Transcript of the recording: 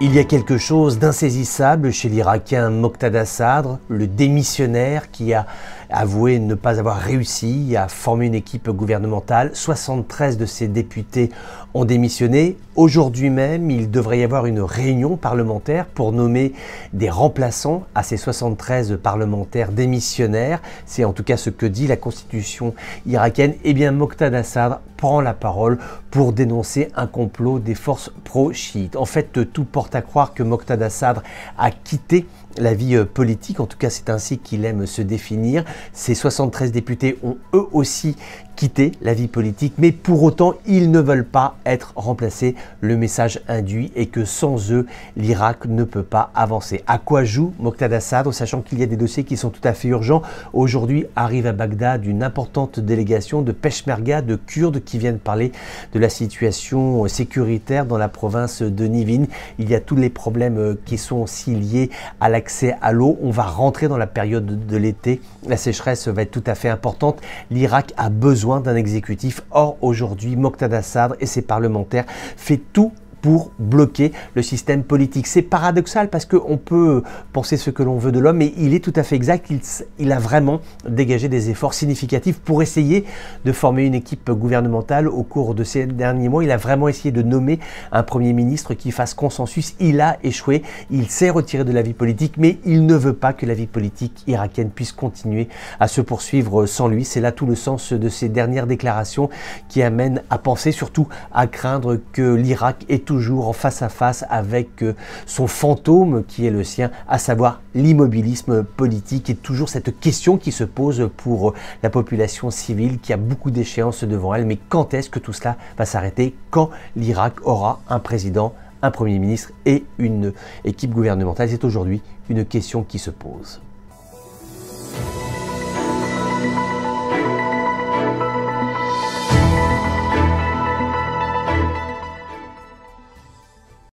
Il y a quelque chose d'insaisissable chez l'Irakien Moqtada Sadr, le démissionnaire qui a avoué ne pas avoir réussi à former une équipe gouvernementale. 73 de ses députés ont démissionné. Aujourd'hui même, il devrait y avoir une réunion parlementaire pour nommer des remplaçants à ces 73 parlementaires démissionnaires. C'est en tout cas ce que dit la constitution irakienne. Eh bien, Moqtada Sadr prend la parole pour dénoncer un complot des forces pro-chiites. En fait, tout porte à croire que Moqtada Sadr a quitté la vie politique, en tout cas c'est ainsi qu'il aime se définir. Ces 73 députés ont eux aussi quitté la vie politique, mais pour autant ils ne veulent pas être remplacés. Le message induit est que sans eux, l'Irak ne peut pas avancer. À quoi joue Moqtada Sadr, sachant qu'il y a des dossiers qui sont tout à fait urgents? Aujourd'hui arrive à Bagdad une importante délégation de Peshmerga, de Kurdes qui viennent parler de la situation sécuritaire dans la province de Nivin. Il y a tous les problèmes qui sont aussi liés à l'accès à l'eau. On va rentrer dans la période de l'été. La sécheresse va être tout à fait importante. L'Irak a besoin d'un exécutif. Or, aujourd'hui, Moqtada Sadr et ses parlementaires font tout pour bloquer le système politique. C'est paradoxal parce qu'on peut penser ce que l'on veut de l'homme, mais il est tout à fait exact. Il a vraiment dégagé des efforts significatifs pour essayer de former une équipe gouvernementale. Au cours de ces derniers mois, il a vraiment essayé de nommer un Premier ministre qui fasse consensus. Il a échoué. Il s'est retiré de la vie politique, mais il ne veut pas que la vie politique irakienne puisse continuer à se poursuivre sans lui. C'est là tout le sens de ces dernières déclarations qui amènent à penser, surtout à craindre que l'Irak est toujours en face à face avec son fantôme qui est le sien, à savoir l'immobilisme politique. Et toujours cette question qui se pose pour la population civile qui a beaucoup d'échéances devant elle. Mais quand est-ce que tout cela va s'arrêter? Quand l'Irak aura un président, un Premier ministre et une équipe gouvernementale? C'est aujourd'hui une question qui se pose.